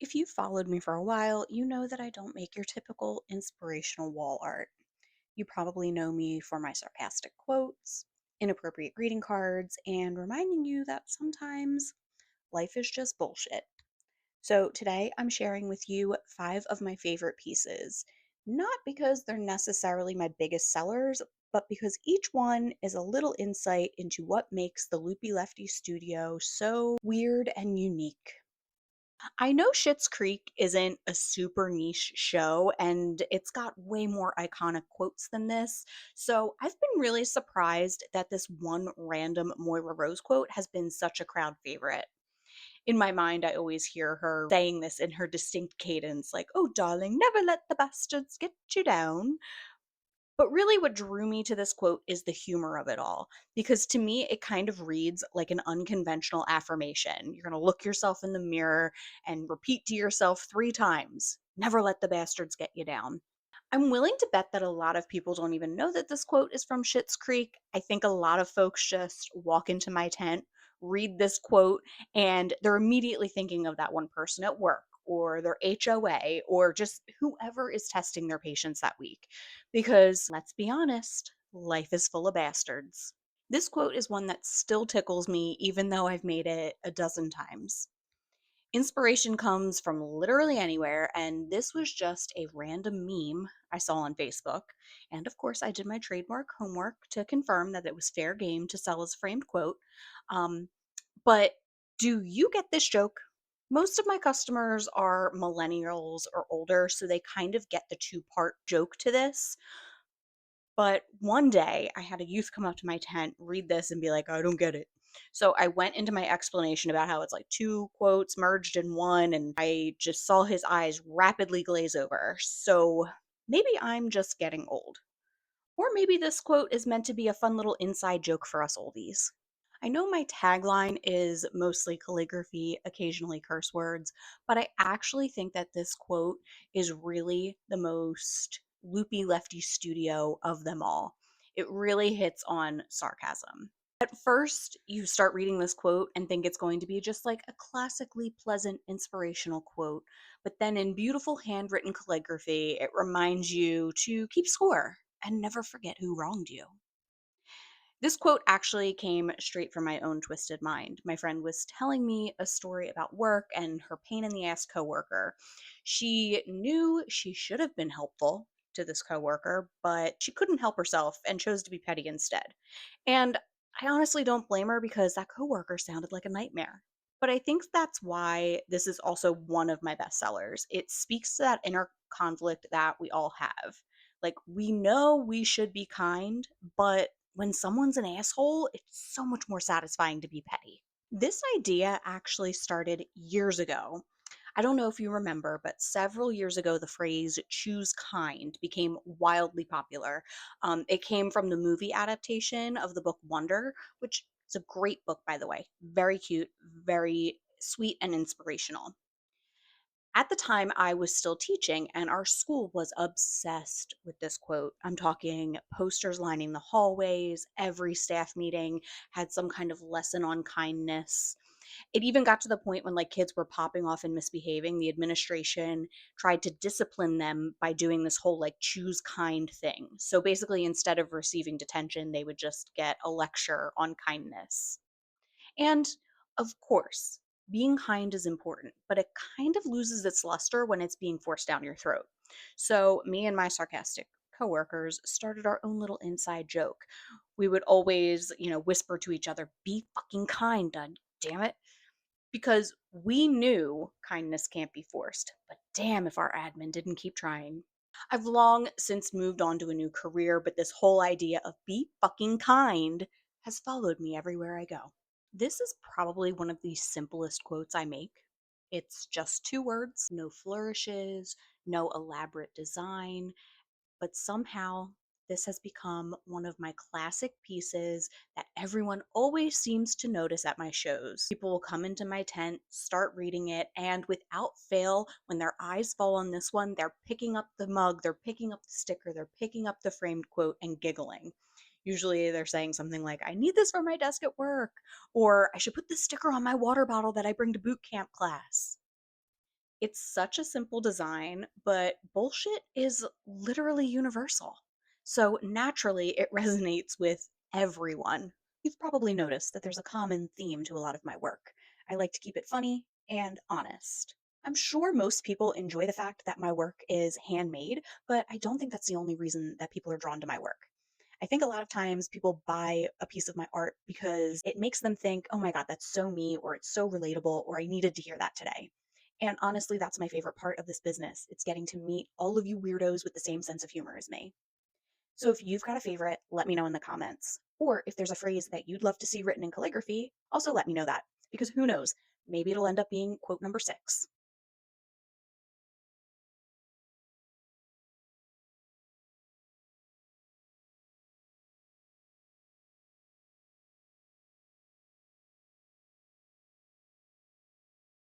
If you've followed me for a while, you know that I don't make your typical inspirational wall art. You probably know me for my sarcastic quotes, inappropriate greeting cards, and reminding you that sometimes life is just bullshit. So today I'm sharing with you five of my favorite pieces, not because they're necessarily my biggest sellers, but because each one is a little insight into what makes the Loopy Lefty studio so weird and unique. I know Schitt's Creek isn't a super niche show and it's got way more iconic quotes than this. So I've been really surprised that this one random Moira Rose quote has been such a crowd favorite. In my mind, I always hear her saying this in her distinct cadence, like, "Oh, darling, never let the bastards get you down." But really, what drew me to this quote is the humor of it all. Because to me, it kind of reads like an unconventional affirmation. You're going to look yourself in the mirror and repeat to yourself three times, "Never let the bastards get you down." I'm willing to bet that a lot of people don't even know that this quote is from Schitt's Creek. I think a lot of folks just walk into my tent, read this quote, and they're immediately thinking of that one person at work or their HOA or just whoever is testing their patience that week. Because let's be honest, life is full of bastards. This quote is one that still tickles me, even though I've made it a dozen times. Inspiration comes from literally anywhere, and this was just a random meme I saw on Facebook. And of course, I did my trademark homework to confirm that it was fair game to sell as a framed quote. Um, but do you get this joke? Most of my customers are millennials or older, so they kind of get the two-part joke to this. But one day I had a youth come up to my tent, read this, and be like, "I don't get it." So I went into my explanation about how it's like two quotes merged in one, and I just saw his eyes rapidly glaze over. So maybe I'm just getting old. Or maybe this quote is meant to be a fun little inside joke for us oldies. I know my tagline is mostly calligraphy, occasionally curse words, but I actually think that this quote is really the most loopy lefty studio of them all. It really hits on sarcasm. At first, you start reading this quote and think it's going to be just like a classically pleasant, inspirational quote, but then in beautiful handwritten calligraphy, it reminds you to keep score and never forget who wronged you. This quote actually came straight from my own twisted mind. My friend was telling me a story about work and her pain in the ass coworker. She knew she should have been helpful to this coworker, but she couldn't help herself and chose to be petty instead. And I honestly don't blame her because that coworker sounded like a nightmare. But I think that's why this is also one of my best sellers. It speaks to that inner conflict that we all have. Like, we know we should be kind, but when someone's an asshole, it's so much more satisfying to be petty. This idea actually started years ago. I don't know if you remember, but several years ago, the phrase choose kind became wildly popular. It came from the movie adaptation of the book Wonder, which is a great book, by the way. Very cute, very sweet, and inspirational. At the time, I was still teaching, and our school was obsessed with this quote. I'm talking posters lining the hallways, every staff meeting had some kind of lesson on kindness. It even got to the point when like kids were popping off and misbehaving, the administration tried to discipline them by doing this whole like choose kind thing. So basically, instead of receiving detention, they would just get a lecture on kindness. And of course, being kind is important, but it kind of loses its luster when it's being forced down your throat. So, me and my sarcastic coworkers started our own little inside joke. We would always, whisper to each other, "Be fucking kind, damn it." Because we knew kindness can't be forced. But damn if our admin didn't keep trying. I've long since moved on to a new career, but this whole idea of "be fucking kind" has followed me everywhere I go. This is probably one of the simplest quotes I make. It's just two words, no flourishes, no elaborate design, but somehow this has become one of my classic pieces that everyone always seems to notice at my shows. People will come into my tent, start reading it, and without fail, when their eyes fall on this one, they're picking up the mug, they're picking up the sticker, they're picking up the framed quote and giggling. Usually they're saying something like, "I need this for my desk at work," or "I should put this sticker on my water bottle that I bring to boot camp class." It's such a simple design, but bullshit is literally universal. So naturally, it resonates with everyone. You've probably noticed that there's a common theme to a lot of my work. I like to keep it funny and honest. I'm sure most people enjoy the fact that my work is handmade, but I don't think that's the only reason that people are drawn to my work. I think a lot of times people buy a piece of my art because it makes them think, oh my God, that's so me, or it's so relatable, or I needed to hear that today. And honestly, that's my favorite part of this business. It's getting to meet all of you weirdos with the same sense of humor as me. So if you've got a favorite, let me know in the comments. Or if there's a phrase that you'd love to see written in calligraphy, also let me know that. Because who knows, maybe it'll end up being quote number 6.